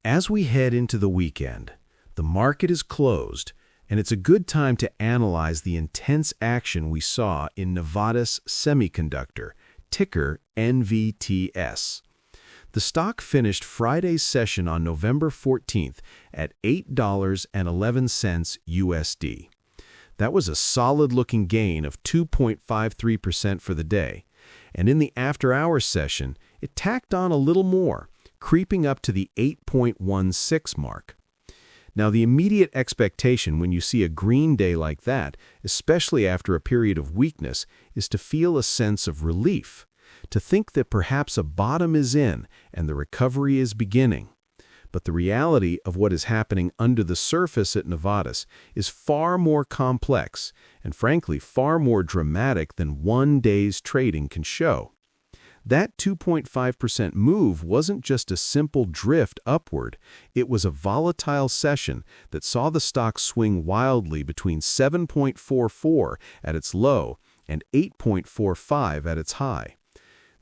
As we head into the weekend, the market is closed, and it's a good time to analyze the intense action we saw in Navitas Semiconductor, ticker NVTS. The stock finished Friday's session on November 14th at $8.11 USD. That was a solid-looking gain of 2.53% for the day, and in the after-hours session, it tacked on a little more, creeping up to the 8.16 mark. Now, the immediate expectation when you see a green day like that, especially after a period of weakness, is to feel a sense of relief, to think that perhaps a bottom is in and the recovery is beginning. But the reality of what is happening under the surface at Navitas is far more complex and, frankly, far more dramatic than one day's trading can show. That 2.5% move wasn't just a simple drift upward. It was a volatile session that saw the stock swing wildly between 7.44 at its low and 8.45 at its high.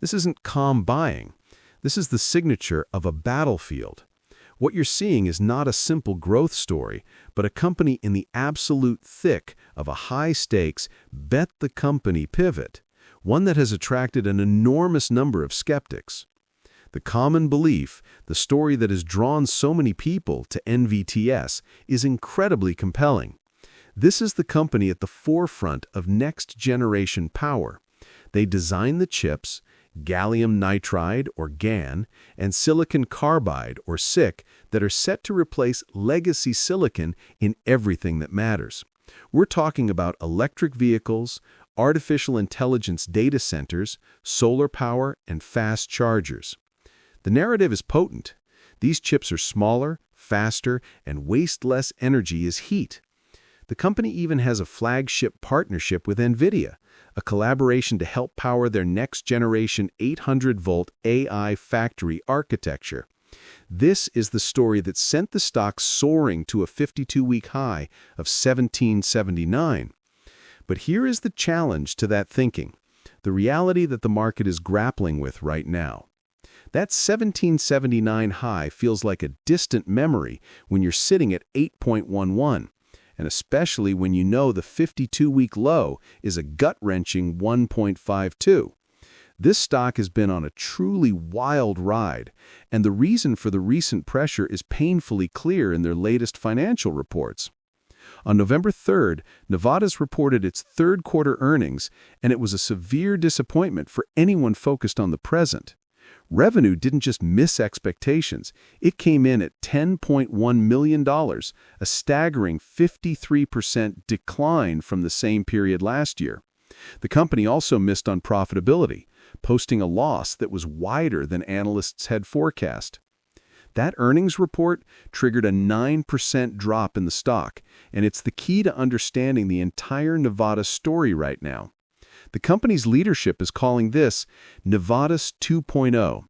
This isn't calm buying. This is the signature of a battlefield. What you're seeing is not a simple growth story, but a company in the absolute thick of a high-stakes, bet-the-company pivot, one that has attracted an enormous number of skeptics. The common belief, the story that has drawn so many people to NVTS, is incredibly compelling. This is the company at the forefront of next-generation power. They design the chips, gallium nitride, or GaN, and silicon carbide, or SiC, that are set to replace legacy silicon in everything that matters. We're talking about electric vehicles, artificial intelligence data centers, solar power, and fast chargers. The narrative is potent. These chips are smaller, faster, and waste less energy as heat. The company even has a flagship partnership with NVIDIA, a collaboration to help power their next-generation 800-volt AI factory architecture. This is the story that sent the stock soaring to a 52-week high of 1779. But here is the challenge to that thinking, the reality that the market is grappling with right now. That 1779 high feels like a distant memory when you're sitting at 8.11, and especially when you know the 52-week low is a gut-wrenching 1.52. This stock has been on a truly wild ride, and the reason for the recent pressure is painfully clear in their latest financial reports. On November 3rd, Navitas reported its third-quarter earnings, and it was a severe disappointment for anyone focused on the present. Revenue didn't just miss expectations. It came in at $10.1 million, a staggering 53% decline from the same period last year. The company also missed on profitability, posting a loss that was wider than analysts had forecast. That earnings report triggered a 9% drop in the stock, and it's the key to understanding the entire Navitas story right now. The company's leadership is calling this Navitas 2.0.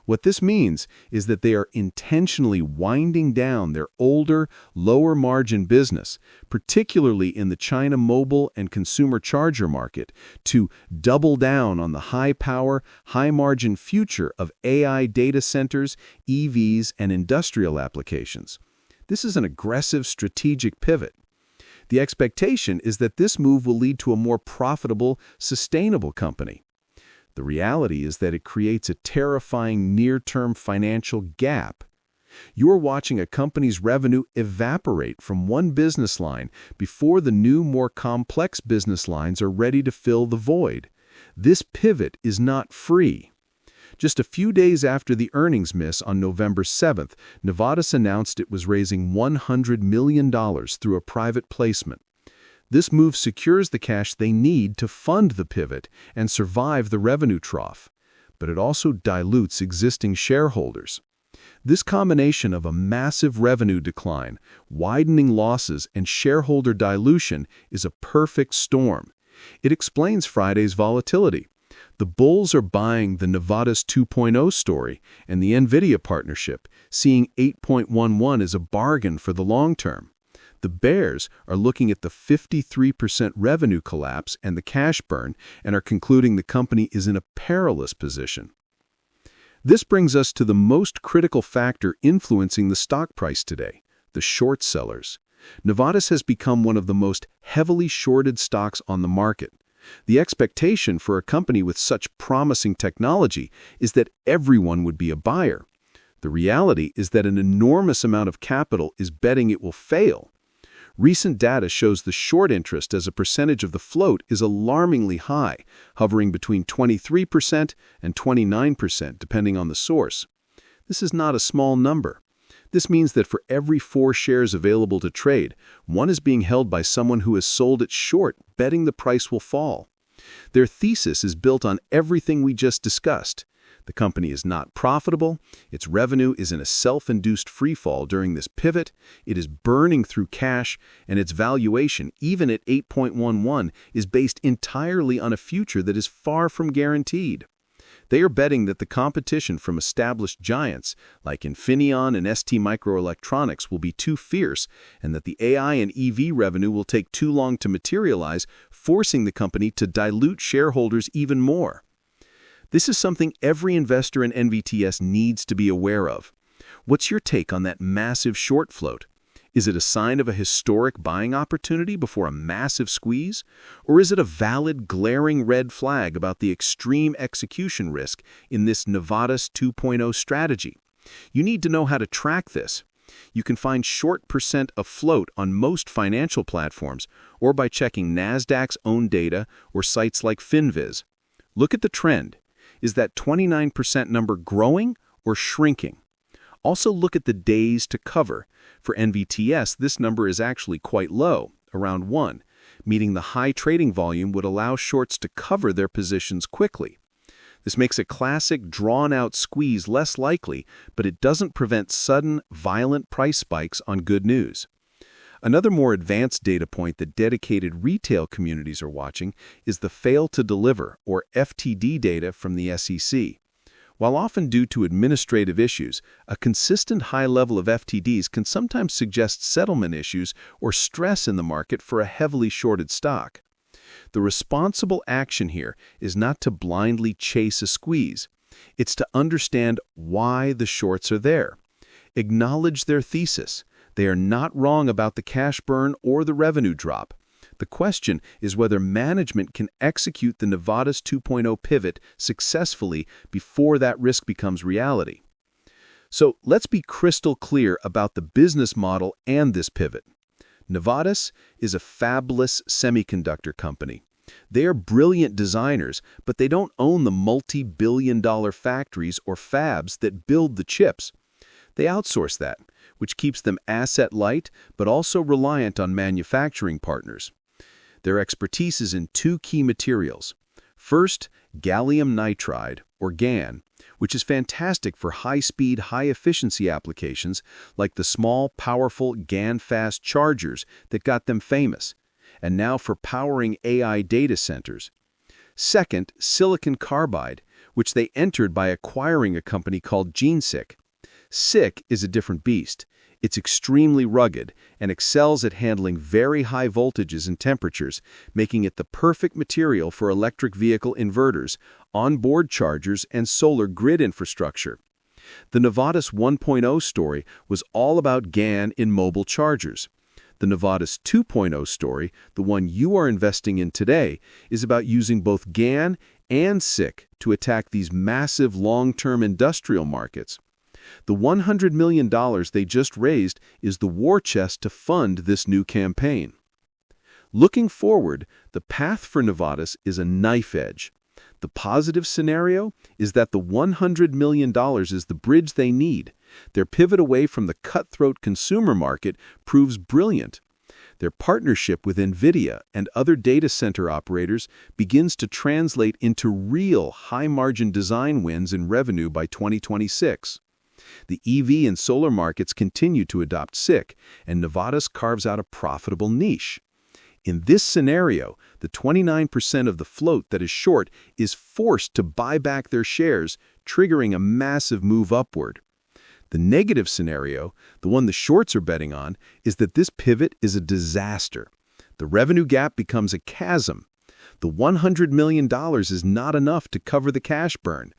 What this means is that they are intentionally winding down their older, lower-margin business, particularly in the China mobile and consumer charger market, to double down on the high-power, high-margin future of AI data centers, EVs, and industrial applications. This is an aggressive strategic pivot. The expectation is that this move will lead to a more profitable, sustainable company. The reality is that it creates a terrifying near-term financial gap. You're watching a company's revenue evaporate from one business line before the new, more complex business lines are ready to fill the void. This pivot is not free. Just a few days after the earnings miss on November 7th, Navitas announced it was raising $100 million through a private placement. This move secures the cash they need to fund the pivot and survive the revenue trough, but it also dilutes existing shareholders. This combination of a massive revenue decline, widening losses, and shareholder dilution is a perfect storm. It explains Friday's volatility. The bulls are buying the Navitas 2.0 story and the NVIDIA partnership, seeing 8.11 as a bargain for the long term. The bears are looking at the 53% revenue collapse and the cash burn and are concluding the company is in a perilous position. This brings us to the most critical factor influencing the stock price today, the short sellers. Navitas has become one of the most heavily shorted stocks on the market. The expectation for a company with such promising technology is that everyone would be a buyer. The reality is that an enormous amount of capital is betting it will fail. Recent data shows the short interest as a percentage of the float is alarmingly high, hovering between 23% and 29% depending on the source. This is not a small number. This means that for every 4 shares available to trade, one is being held by someone who has sold it short, betting the price will fall. Their thesis is built on everything we just discussed. The company is not profitable, its revenue is in a self-induced freefall during this pivot, it is burning through cash, and its valuation, even at 8.11, is based entirely on a future that is far from guaranteed. They are betting that the competition from established giants like Infineon and STMicroelectronics will be too fierce and that the AI and EV revenue will take too long to materialize, forcing the company to dilute shareholders even more. This is something every investor in NVTS needs to be aware of. What's your take on that massive short float? Is it a sign of a historic buying opportunity before a massive squeeze? Or is it a valid, glaring red flag about the extreme execution risk in this Navitas 2.0 strategy? You need to know how to track this. You can find short percent of float on most financial platforms or by checking NASDAQ's own data or sites like FinViz. Look at the trend. Is that 29% number growing or shrinking? Also look at the days to cover. For NVTS, this number is actually quite low, around 1, meaning the high trading volume would allow shorts to cover their positions quickly. This makes a classic drawn-out squeeze less likely, but it doesn't prevent sudden, violent price spikes on good news. Another more advanced data point that dedicated retail communities are watching is the fail to deliver, or FTD data from the SEC. While often due to administrative issues, a consistent high level of FTDs can sometimes suggest settlement issues or stress in the market for a heavily shorted stock. The responsible action here is not to blindly chase a squeeze. It's to understand why the shorts are there. Acknowledge their thesis. They are not wrong about the cash burn or the revenue drop. The question is whether management can execute the Navitas 2.0 pivot successfully before that risk becomes reality. So let's be crystal clear about the business model and this pivot. Navitas is a fabless semiconductor company. They are brilliant designers, but they don't own the multi-billion-dollar factories or fabs that build the chips. They outsource that, which keeps them asset-light but also reliant on manufacturing partners. Their expertise is in 2 key materials. First, gallium nitride, or GaN, which is fantastic for high-speed, high-efficiency applications like the small, powerful GaN-fast chargers that got them famous, and now for powering AI data centers. Second, silicon carbide, which they entered by acquiring a company called GeneSiC. SiC is a different beast. It's extremely rugged and excels at handling very high voltages and temperatures, making it the perfect material for electric vehicle inverters, onboard chargers, and solar grid infrastructure. The Navitas 1.0 story was all about GaN in mobile chargers. The Navitas 2.0 story, the one you are investing in today, is about using both GaN and SiC to attack these massive long-term industrial markets. The $100 million they just raised is the war chest to fund this new campaign. Looking forward, the path for Navitas is a knife edge. The positive scenario is that the $100 million is the bridge they need. Their pivot away from the cutthroat consumer market proves brilliant. Their partnership with NVIDIA and other data center operators begins to translate into real high-margin design wins in revenue by 2026. The EV and solar markets continue to adopt SiC, and Navitas carves out a profitable niche. In this scenario, the 29% of the float that is short is forced to buy back their shares, triggering a massive move upward. The negative scenario, the one the shorts are betting on, is that this pivot is a disaster. The revenue gap becomes a chasm. The $100 million is not enough to cover the cash burn.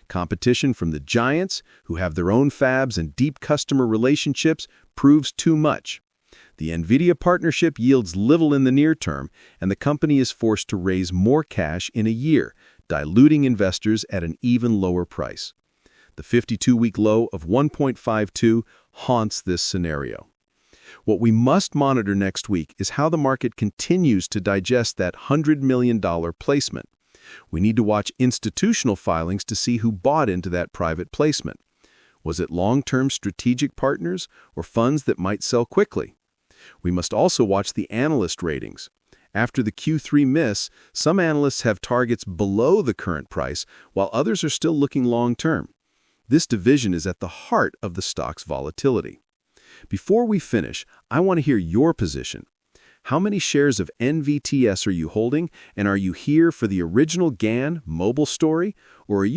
Competition from the giants, who have their own fabs and deep customer relationships, proves too much. The NVIDIA partnership yields little in the near term, and the company is forced to raise more cash in a year, diluting investors at an even lower price. The 52-week low of 1.52 haunts this scenario. What we must monitor next week is how the market continues to digest that $100 million placement. We need to watch institutional filings to see who bought into that private placement. Was it long-term strategic partners or funds that might sell quickly? We must also watch the analyst ratings. After the Q3 miss, some analysts have targets below the current price, while others are still looking long-term. This division is at the heart of the stock's volatility. Before we finish, I want to hear your position. How many shares of NVTS are you holding, and are you here for the original GAN mobile story, or are you